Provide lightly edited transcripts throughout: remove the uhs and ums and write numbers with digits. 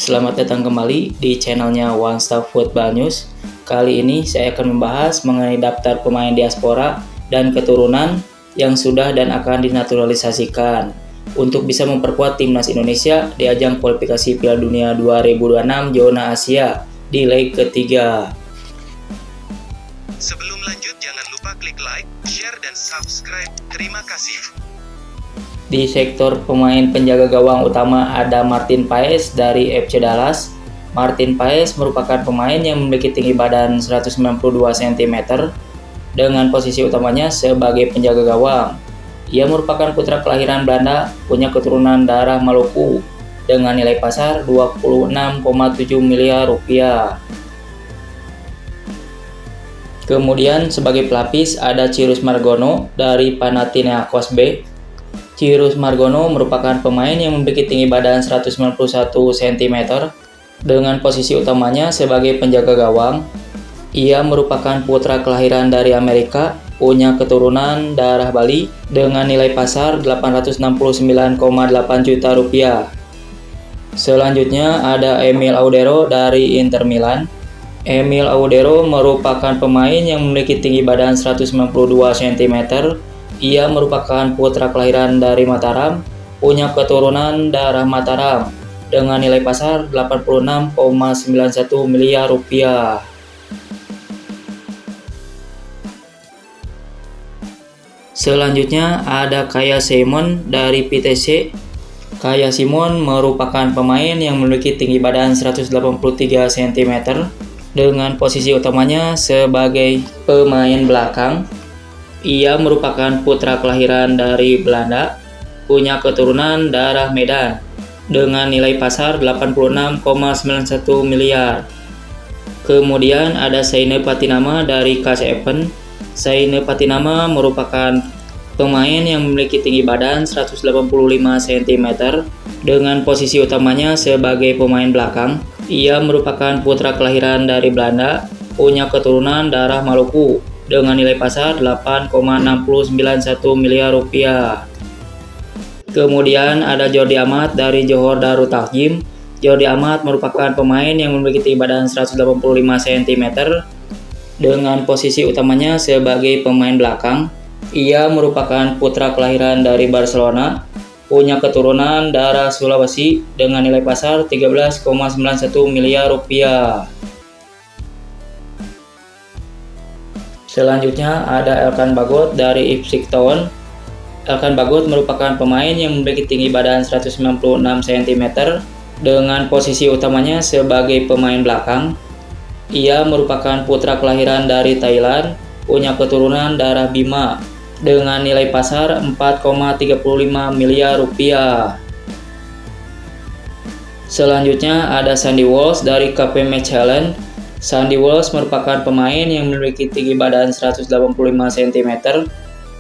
Selamat datang kembali di channelnya One Stop Football News. Kali ini saya akan membahas mengenai daftar pemain diaspora dan keturunan yang sudah dan akan dinaturalisasikan untuk bisa memperkuat timnas Indonesia di ajang kualifikasi Piala Dunia 2026 zona Asia di leg ketiga. Sebelum lanjut jangan lupa klik like, share, dan subscribe. Terima kasih. Di sektor pemain penjaga gawang utama ada Martin Paes dari FC Dallas. Martin Paes merupakan pemain yang memiliki tinggi badan 192 cm dengan posisi utamanya sebagai penjaga gawang. Ia merupakan putra kelahiran Belanda, punya keturunan darah Maluku dengan nilai pasar 26,7 miliar rupiah. Kemudian sebagai pelapis ada Cyrus Margono dari Panathinaikos B. Cyrus Margono merupakan pemain yang memiliki tinggi badan 191 cm dengan posisi utamanya sebagai penjaga gawang. Ia merupakan putra kelahiran dari Amerika, punya keturunan darah Bali dengan nilai pasar 869,8 juta rupiah. Selanjutnya ada Emil Audero dari Inter Milan. Emil Audero merupakan pemain yang memiliki tinggi badan 192 cm. Ia merupakan putra kelahiran dari Mataram, punya keturunan darah Mataram dengan nilai pasar 86,91 miliar rupiah. Selanjutnya ada Kaya Simon dari PTC. Kaya Simon merupakan pemain yang memiliki tinggi badan 183 cm dengan posisi utamanya sebagai pemain belakang. Ia merupakan putra kelahiran dari Belanda, punya keturunan darah Medan dengan nilai pasar 86,91 miliar. Kemudian ada Saine Patinama dari KCFN. Saine Patinama merupakan pemain yang memiliki tinggi badan 185 cm dengan posisi utamanya sebagai pemain belakang. Ia merupakan putra kelahiran dari Belanda, punya keturunan darah Maluku dengan nilai pasar 8,691 miliar rupiah. Kemudian ada Jordi Amat dari Johor Darul Takjim. Jordi Amat merupakan pemain yang memiliki tinggi badan 185 cm dengan posisi utamanya sebagai pemain belakang. Ia merupakan putra kelahiran dari Barcelona, punya keturunan darah Sulawesi dengan nilai pasar 13,91 miliar rupiah. Selanjutnya ada Elkan Bagot dari Ipswich Town. Elkan Bagot merupakan pemain yang memiliki tinggi badan 196 cm dengan posisi utamanya sebagai pemain belakang. Ia merupakan putra kelahiran dari Thailand, punya keturunan darah Bima dengan nilai pasar 4,35 miliar rupiah. Selanjutnya ada Sandy Walsh dari KP Mechelen. Sandy Walsh merupakan pemain yang memiliki tinggi badan 185 cm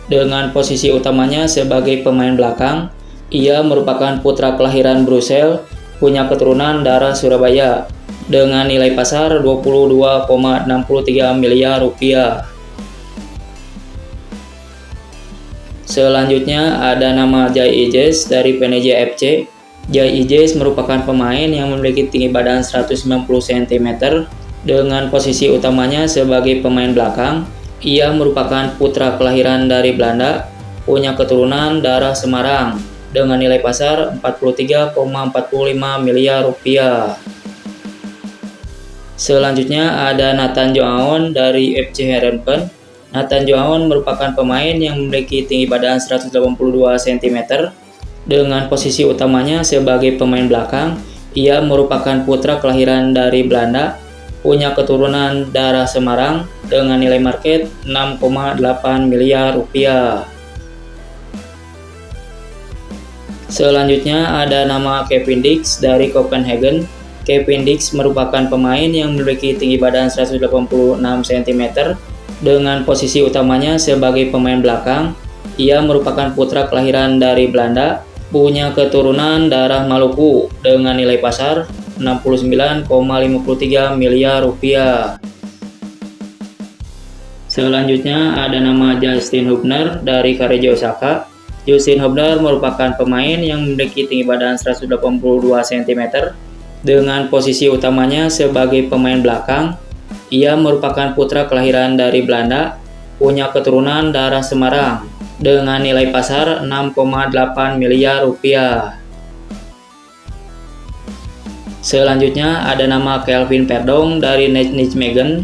dengan posisi utamanya sebagai pemain belakang. Ia merupakan putra kelahiran Brussels, punya keturunan darah Surabaya dengan nilai pasar 22,63 miliar rupiah. Selanjutnya ada nama Jai Ijes dari PNJ FC. Jai Ijes merupakan pemain yang memiliki tinggi badan 190 cm dengan posisi utamanya sebagai pemain belakang. Ia merupakan putra kelahiran dari Belanda, punya keturunan darah Semarang dengan nilai pasar 43,45 miliar rupiah. Selanjutnya ada Nathan Joaon dari FC Heerenveen. Nathan Joaon merupakan pemain yang memiliki tinggi badan 182 cm dengan posisi utamanya sebagai pemain belakang. Ia merupakan putra kelahiran dari Belanda, punya keturunan darah Semarang dengan nilai market 6,8 miliar rupiah. Selanjutnya ada nama Kevin Dix dari Copenhagen. Kevin Dix merupakan pemain yang memiliki tinggi badan 186 cm dengan posisi utamanya sebagai pemain belakang. Ia merupakan putra kelahiran dari Belanda, punya keturunan darah Maluku dengan nilai pasar 69,53 miliar rupiah. Selanjutnya ada nama Justin Hubner dari Karejo Osaka. Justin Hubner merupakan pemain yang memiliki tinggi badan 182 cm Dengan posisi utamanya sebagai pemain belakang, ia merupakan putra kelahiran dari Belanda, punya keturunan darah Semarang, dengan nilai pasar 6,8 miliar rupiah. Selanjutnya ada nama Kelvin Verdonk dari Nijmegen.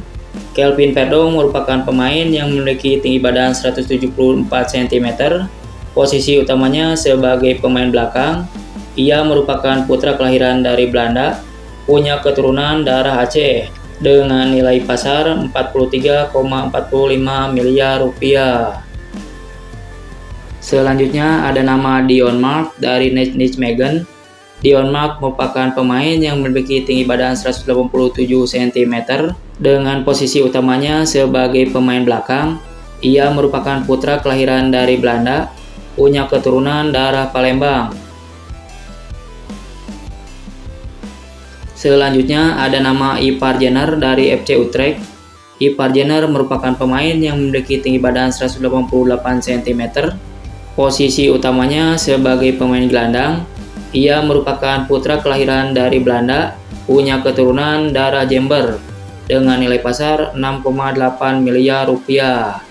Kelvin Verdonk merupakan pemain yang memiliki tinggi badan 174 cm. Posisi utamanya sebagai pemain belakang. Ia merupakan putra kelahiran dari Belanda, punya keturunan darah Aceh, dengan nilai pasar 43,45 miliar rupiah. Selanjutnya ada nama Dion Mark dari Nijmegen. Dion Mark merupakan pemain yang memiliki tinggi badan 187 cm. Dengan posisi utamanya sebagai pemain belakang, ia merupakan putra kelahiran dari Belanda, punya keturunan darah Palembang. Selanjutnya ada nama Ipar Jenner dari FC Utrecht. Ipar Jenner merupakan pemain yang memiliki tinggi badan 188 cm. Posisi utamanya sebagai pemain gelandang. Ia merupakan putra kelahiran dari Belanda, punya keturunan darah Jember, dengan nilai pasar 6,8 miliar rupiah.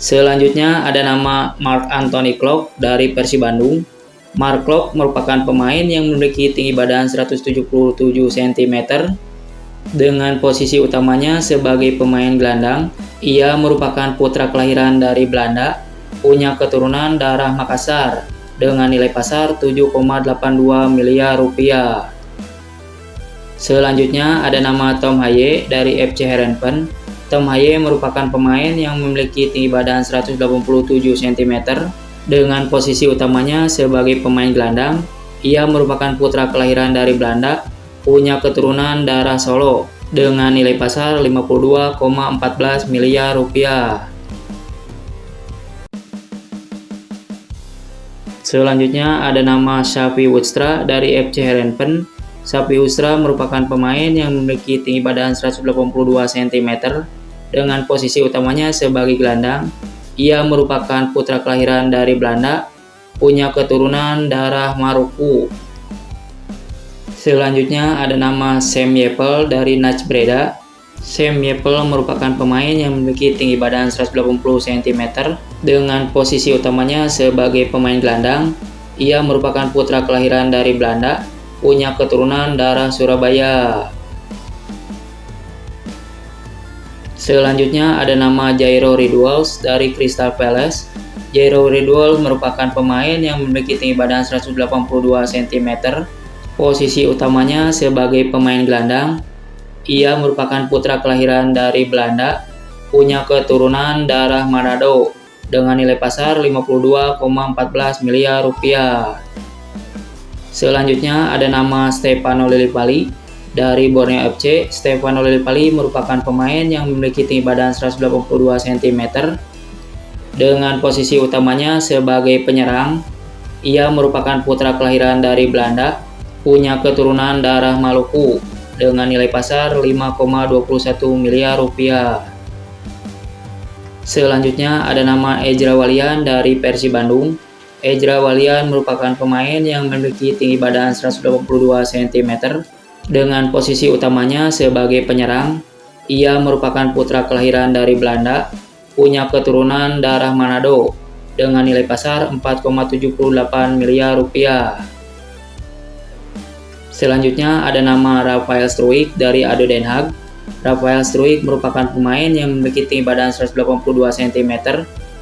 Selanjutnya ada nama Marc Anthony Klok dari Persib Bandung. Mark Klok merupakan pemain yang memiliki tinggi badan 177 cm. Dengan posisi utamanya sebagai pemain gelandang, ia merupakan putra kelahiran dari Belanda, punya keturunan darah Makassar, dengan nilai pasar 7,82 miliar rupiah. Selanjutnya ada nama Tom Haye dari FC Heerenveen. Tom Haye merupakan pemain yang memiliki tinggi badan 187 cm. Dengan posisi utamanya sebagai pemain gelandang, ia merupakan putra kelahiran dari Belanda, punya keturunan darah Solo, dengan nilai pasar 52,14 miliar rupiah. Selanjutnya ada nama Xavi Woodstra dari FC Heerenveen. Xavi Woodstra merupakan pemain yang memiliki tinggi badan 182 cm. Dengan posisi utamanya sebagai gelandang, ia merupakan putra kelahiran dari Belanda, punya keturunan darah Maroko. Selanjutnya ada nama Sam Yeppel dari NAC Breda. Sam Yeppel merupakan pemain yang memiliki tinggi badan 180 cm. Dengan posisi utamanya sebagai pemain gelandang, ia merupakan putra kelahiran dari Belanda, punya keturunan darah Surabaya. Selanjutnya ada nama Jairo Ridwalls dari Crystal Palace. Jairo Ridwalls merupakan pemain yang memiliki tinggi badan 182 cm. Posisi utamanya sebagai pemain gelandang. Ia merupakan putra kelahiran dari Belanda, punya keturunan darah Manado, dengan nilai pasar 52,14 miliar rupiah. Selanjutnya ada nama Stefano Lillipali dari Borneo FC. Stefano Lillipali merupakan pemain yang memiliki tinggi badan 182 cm. Dengan posisi utamanya sebagai penyerang, ia merupakan putra kelahiran dari Belanda, punya keturunan darah Maluku, dengan nilai pasar 5,21 miliar rupiah. Selanjutnya ada nama Ejra Walian dari Persib Bandung. Ejra Walian merupakan pemain yang memiliki tinggi badan 182 cm. Dengan posisi utamanya sebagai penyerang, ia merupakan putra kelahiran dari Belanda, punya keturunan darah Manado, dengan nilai pasar 4,78 miliar rupiah. Selanjutnya ada nama Rafael Struijk dari ADO Den Haag. Rafael Struijk merupakan pemain yang memiliki tinggi badan 182 cm.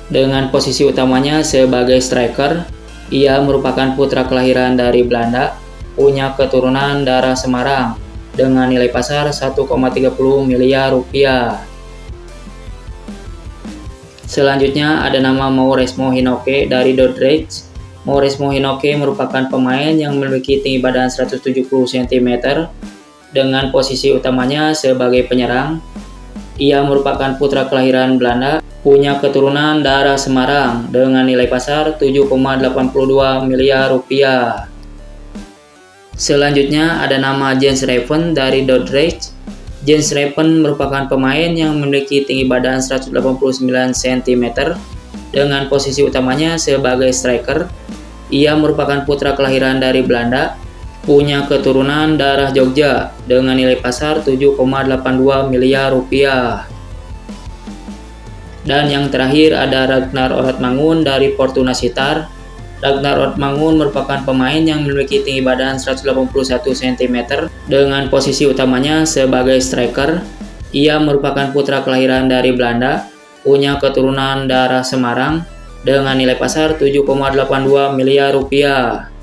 Dengan posisi utamanya sebagai striker, ia merupakan putra kelahiran dari Belanda, punya keturunan darah Semarang, dengan nilai pasar 1,30 miliar rupiah. Selanjutnya ada nama Mauresmo Hinoke dari Dordrecht. Mauresmo Hinoke merupakan pemain yang memiliki tinggi badan 170 cm. Dengan posisi utamanya sebagai penyerang, ia merupakan putra kelahiran Belanda, punya keturunan darah Semarang, dengan nilai pasar 7,82 miliar rupiah. Selanjutnya ada nama Jens Reven dari Dordrecht. Jens Reven merupakan pemain yang memiliki tinggi badan 189 cm. Dengan posisi utamanya sebagai striker, Ia merupakan putra kelahiran dari Belanda, punya keturunan darah Jogja dengan nilai pasar 7,82 miliar rupiah. Dan yang terakhir ada Ragnar Oratmangun dari Fortuna Sittard. Ragnar Oratmangun merupakan pemain yang memiliki tinggi badan 181 cm dengan posisi utamanya sebagai striker. Ia merupakan putra kelahiran dari Belanda, punya keturunan darah Semarang dengan nilai pasar 7,82 miliar rupiah.